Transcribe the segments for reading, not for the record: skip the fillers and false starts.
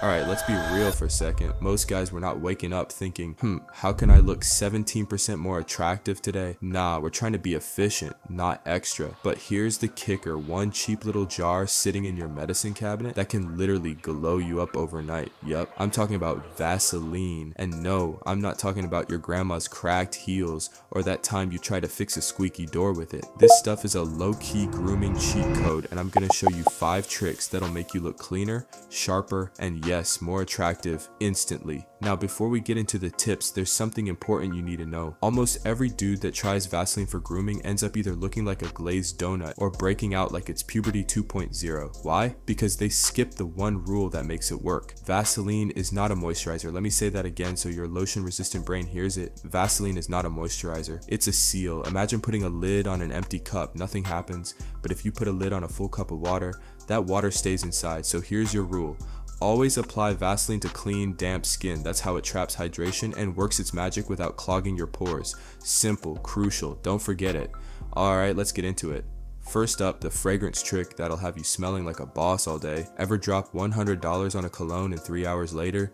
Alright, let's be real for a second. Most guys were not waking up thinking, how can I look 17% more attractive today? Nah, we're trying to be efficient, not extra. But here's the kicker, one cheap little jar sitting in your medicine cabinet that can literally glow you up overnight. Yep, I'm talking about Vaseline. And no, I'm not talking about your grandma's cracked heels or that time you tried to fix a squeaky door with it. This stuff is a low-key grooming cheat code, and I'm gonna show you 5 tricks that'll make you look cleaner, sharper, and yes, more attractive instantly. Now, before we get into the tips, there's something important you need to know. Almost every dude that tries Vaseline for grooming ends up either looking like a glazed donut or breaking out like it's puberty 2.0. Why? Because they skip the one rule that makes it work. Vaseline is not a moisturizer. Let me say that again so your lotion resistant brain hears it. Vaseline is not a moisturizer. It's a seal. Imagine putting a lid on an empty cup. Nothing happens. But if you put a lid on a full cup of water, that water stays inside. So here's your rule. Always apply Vaseline to clean, damp skin. That's how it traps hydration and works its magic without clogging your pores. Simple, crucial, don't forget it. Alright, let's get into it. First up, the fragrance trick that'll have you smelling like a boss all day. Ever drop $100 on a cologne and 3 hours later,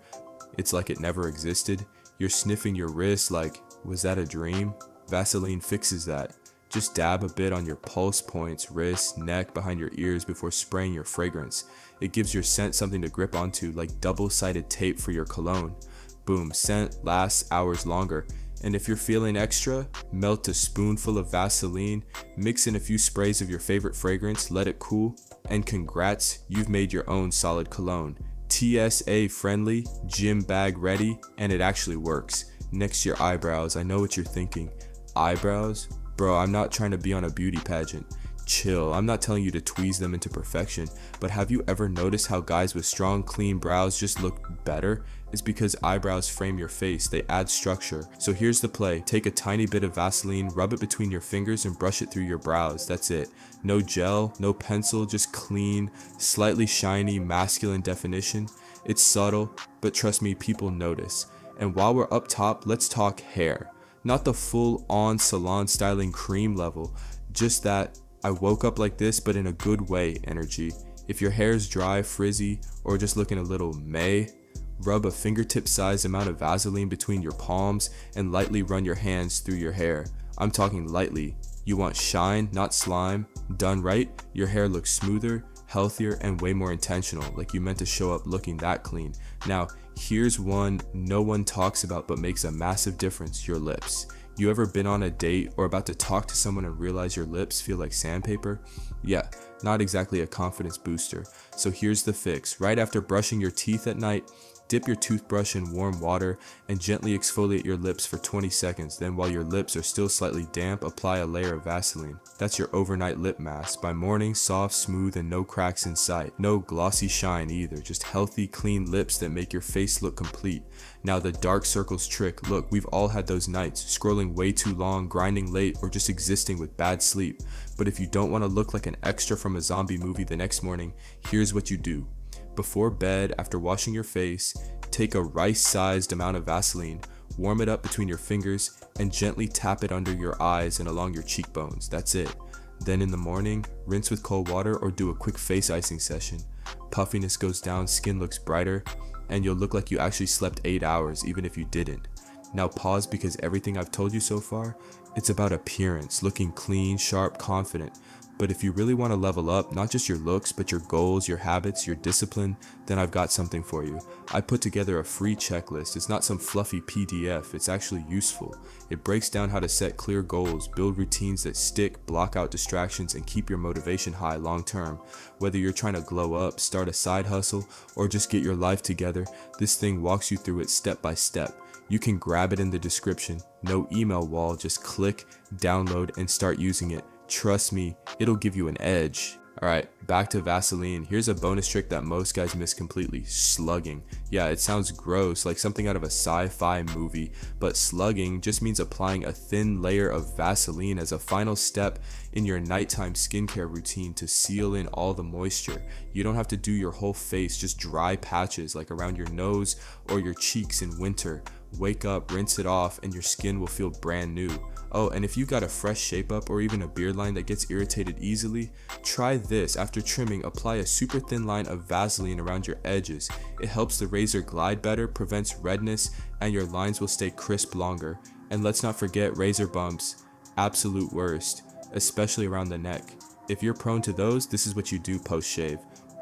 it's like it never existed? You're sniffing your wrist like, was that a dream? Vaseline fixes that. Just dab a bit on your pulse points, wrist, neck, behind your ears before spraying your fragrance. It gives your scent something to grip onto, like double-sided tape for your cologne. Boom, scent lasts hours longer. And if you're feeling extra, melt a spoonful of Vaseline, mix in a few sprays of your favorite fragrance, let it cool, and congrats, you've made your own solid cologne. TSA friendly, gym bag ready, and it actually works. Next to your eyebrows, I know what you're thinking. Eyebrows? Bro, I'm not trying to be on a beauty pageant. Chill, I'm not telling you to tweeze them into perfection, but have you ever noticed how guys with strong, clean brows just look better? It's because eyebrows frame your face, they add structure. So here's the play, take a tiny bit of Vaseline, rub it between your fingers and brush it through your brows, that's it. No gel, no pencil, just clean, slightly shiny, masculine definition. It's subtle, but trust me, people notice. And while we're up top, let's talk hair. Not the full-on salon styling cream level, just that I woke up like this but in a good way energy. If your hair's dry, frizzy, or just looking a little meh, rub a fingertip sized amount of Vaseline between your palms and lightly run your hands through your hair. I'm talking lightly. You want shine, not slime. Done right, your hair looks smoother, healthier, and way more intentional, like you meant to show up looking that clean. Now, here's one no one talks about but makes a massive difference, your lips. You ever been on a date or about to talk to someone and realize your lips feel like sandpaper? Yeah, not exactly a confidence booster. So here's the fix. Right after brushing your teeth at night, dip your toothbrush in warm water and gently exfoliate your lips for 20 seconds. Then while your lips are still slightly damp, apply a layer of Vaseline. That's your overnight lip mask. By morning, soft, smooth, and no cracks in sight. No glossy shine either, just healthy, clean lips that make your face look complete. Now the dark circles trick. Look, we've all had those nights, scrolling way too long, grinding late, or just existing with bad sleep. But if you don't want to look like an extra from a zombie movie the next morning, here's what you do. Before bed, after washing your face, take a rice-sized amount of Vaseline, warm it up between your fingers, and gently tap it under your eyes and along your cheekbones. That's it. Then in the morning, rinse with cold water or do a quick face icing session. Puffiness goes down, skin looks brighter, and you'll look like you actually slept 8 hours even if you didn't. Now pause, because everything I've told you so far, it's about appearance, looking clean, sharp, confident. But if you really want to level up, not just your looks, but your goals, your habits, your discipline, then I've got something for you. I put together a free checklist. It's not some fluffy PDF, it's actually useful. It breaks down how to set clear goals, build routines that stick, block out distractions, and keep your motivation high long term. Whether you're trying to glow up, start a side hustle, or just get your life together, this thing walks you through it step by step. You can grab it in the description. No email wall, just click, download, and start using it. Trust me, it'll give you an edge. Alright, back to Vaseline. Here's a bonus trick that most guys miss completely. Slugging. Yeah, it sounds gross, like something out of a sci-fi movie, but slugging just means applying a thin layer of Vaseline as a final step in your nighttime skincare routine to seal in all the moisture. You don't have to do your whole face, just dry patches like around your nose or your cheeks in winter. Wake up, rinse it off, and your skin will feel brand new. Oh, and if you got a fresh shape up or even a beard line that gets irritated easily, try this. After trimming, apply a super thin line of Vaseline around your edges. It helps the razor glide better, prevents redness, and your lines will stay crisp longer. And let's not forget razor bumps. Absolute worst, especially around the neck. If you're prone to those, this is what you do post shave.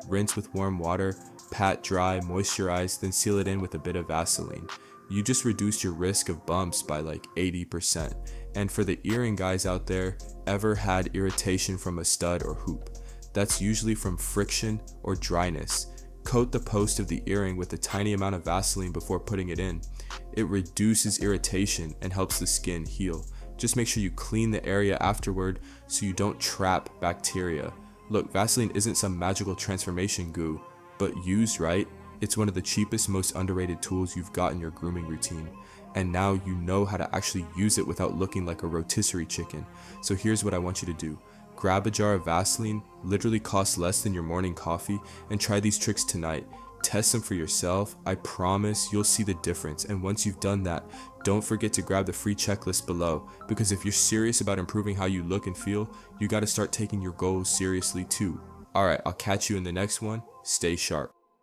Rinse with warm water, pat dry, moisturize, then seal it in with a bit of Vaseline. You just reduce your risk of bumps by like 80%. And for the earring guys out there, ever had irritation from a stud or hoop? That's usually from friction or dryness. Coat the post of the earring with a tiny amount of Vaseline before putting it in. It reduces irritation and helps the skin heal. Just make sure you clean the area afterward so you don't trap bacteria. Look, Vaseline isn't some magical transformation goo, but used right, it's one of the cheapest, most underrated tools you've got in your grooming routine. And now you know how to actually use it without looking like a rotisserie chicken. So here's what I want you to do. Grab a jar of Vaseline, literally costs less than your morning coffee, and try these tricks tonight. Test them for yourself. I promise you'll see the difference. And once you've done that, don't forget to grab the free checklist below, because if you're serious about improving how you look and feel, you gotta start taking your goals seriously too. Alright, I'll catch you in the next one. Stay sharp.